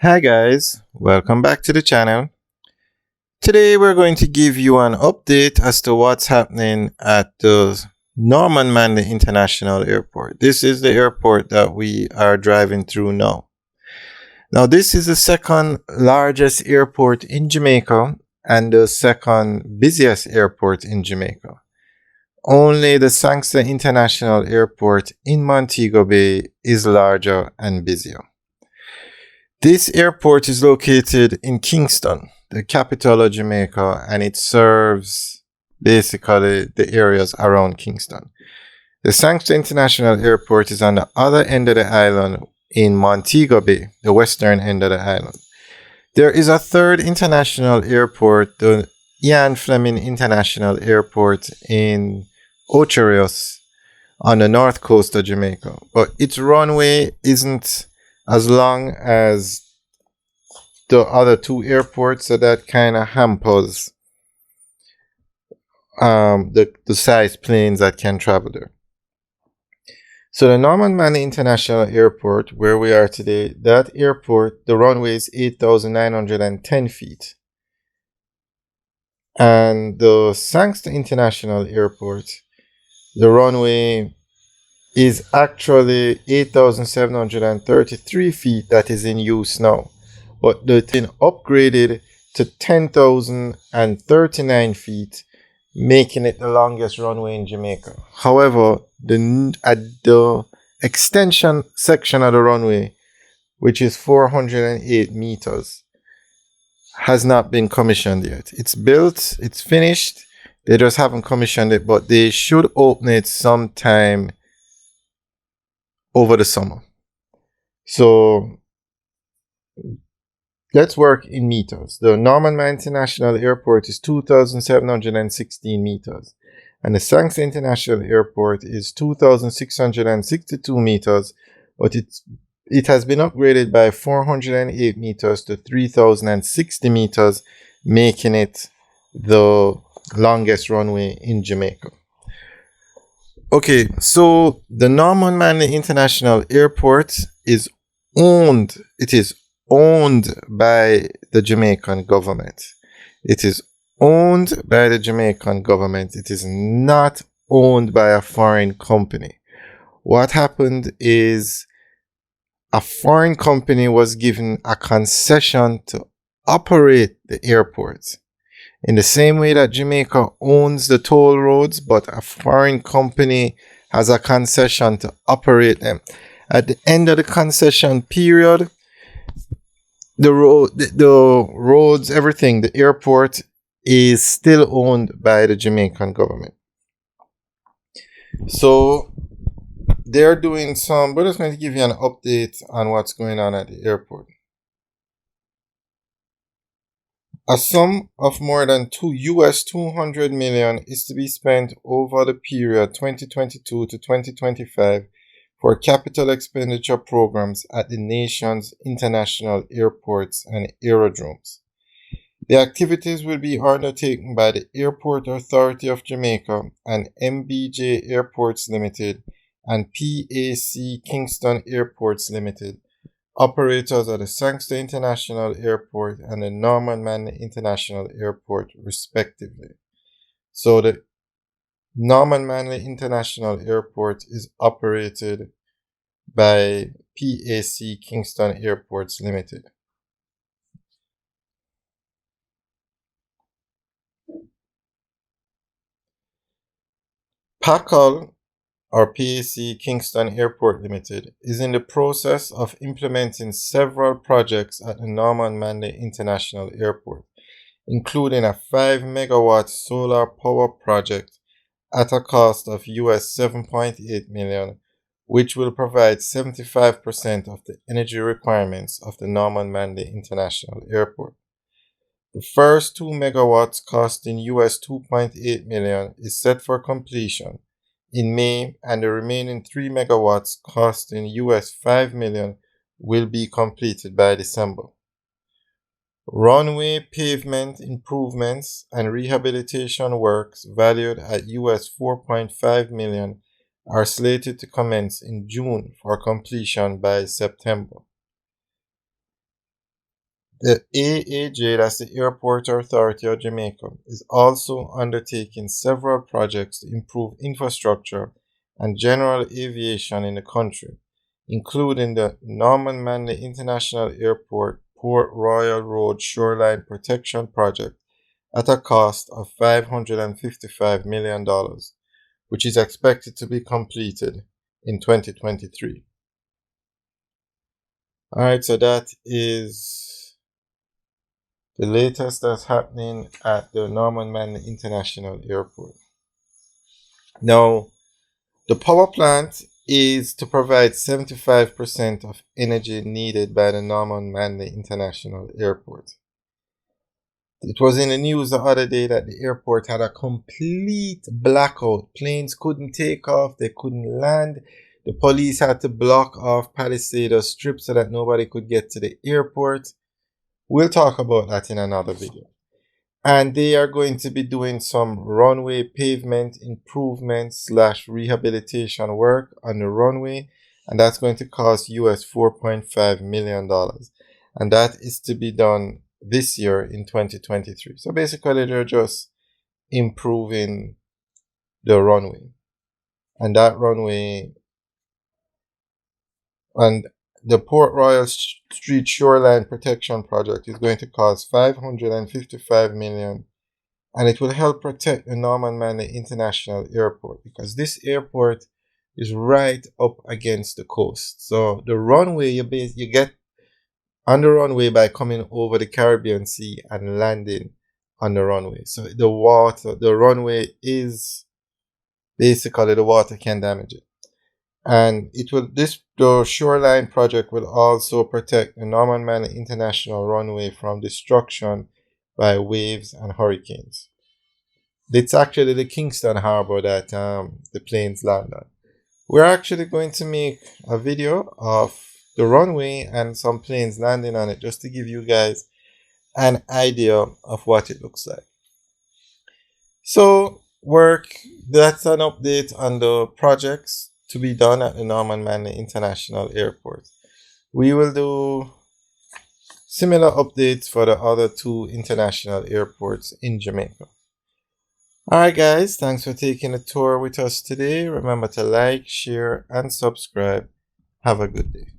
Hi guys, welcome back to the channel. Today we're going to give you an update as to what's happening at the Norman Manley International Airport. This is the airport that we are driving through now. Now this is the second largest airport in Jamaica and the second busiest airport in Jamaica. Only the Sangster International Airport in Montego Bay is larger and busier. This airport is located in Kingston, the capital of Jamaica, and it serves basically the areas around Kingston. The Sangster International Airport is on the other end of the island in Montego Bay, the western end of the island. There is a third international airport, the Ian Fleming International Airport in Ocherios on the north coast of Jamaica, but its runway isn't as long as the other two airports, so that kind of hampers the size planes that can travel there. So the Norman Manley International Airport, where we are today, that airport, the runway is 8,910 feet. And the Sangster International Airport, the runway is actually 8,733 feet that is in use now. But it's been upgraded to 10,039 feet, making it the longest runway in Jamaica. However, at the extension section of the runway, which is 408 meters, has not been commissioned yet. It's built, it's finished, they just haven't commissioned it, but they should open it sometime over the summer. So let's work in meters. The Norman Manley International Airport is 2,716 meters, and the Sangster International Airport is 2,662 meters, but it has been upgraded by 408 meters to 3,060 meters, making it the longest runway in Jamaica. Okay, so the Norman Manley International Airport is owned by the Jamaican government. It is owned by the Jamaican government. It is not owned by a foreign company. What happened is a foreign company was given a concession to operate the airport. In the same way that Jamaica owns the toll roads, but a foreign company has a concession to operate them. At the end of the concession period, the roads, everything, the airport is still owned by the Jamaican government. So they're doing we're just going to give you an update on what's going on at the airport. A sum of more than $200 million is to be spent over the period 2022 to 2025 for capital expenditure programs at the nation's international airports and aerodromes. The activities will be undertaken by the Airport Authority of Jamaica and MBJ Airports Limited and PAC Kingston Airports Limited, operators of the Sangster International Airport and the Norman Manley International Airport, respectively. So the Norman Manley International Airport is operated by PAC Kingston Airports Limited. PACL, or PAC Kingston Airport Limited, is in the process of implementing several projects at the Norman Manley International Airport, including a 5-megawatt solar power project at a cost of US $7.8 million, which will provide 75% of the energy requirements of the Norman Manley International Airport. The first 2 megawatts costing US $2.8 million is set for completion in May, and the remaining 3 megawatts costing US $5 million will be completed by December. Runway pavement improvements and rehabilitation works valued at US $4.5 million are slated to commence in June for completion by September. The AAJ, that's the Airport Authority of Jamaica, is also undertaking several projects to improve infrastructure and general aviation in the country, including the Norman Manley International Airport Port Royal Road Shoreline Protection Project at a cost of $555 million, which is expected to be completed in 2023. Alright, so that is the latest that's happening at the Norman Manley International Airport. Now, the power plant is to provide 75% of energy needed by the Norman Manley International Airport. It was in the news the other day that the airport had a complete blackout. Planes couldn't take off, they couldn't land. The police had to block off Palisade Strip so that nobody could get to the airport. We'll talk about that in another video. And they are going to be doing some runway pavement improvements / rehabilitation work on the runway, and that's going to cost US $4.5 million. And that is to be done this year in 2023. So basically they're just improving the runway. And that runway and the Port Royal Street Shoreline Protection Project is going to cost $555 million, and it will help protect the Norman Manley International Airport because this airport is right up against the coast. So the runway you get on the runway by coming over the Caribbean Sea and landing on the runway. So the runway is basically the water can damage it. And the shoreline project will also protect the Norman Manley International runway from destruction by waves and hurricanes. It's actually the Kingston Harbor that the planes land on. We're actually going to make a video of the runway and some planes landing on it just to give you guys an idea of what it looks like. So that's an update on the projects to be done at the Norman Manley International Airport. We will do similar updates for the other 2 international airports in Jamaica. Alright guys, thanks for taking a tour with us today. Remember to like, share, and subscribe. Have a good day.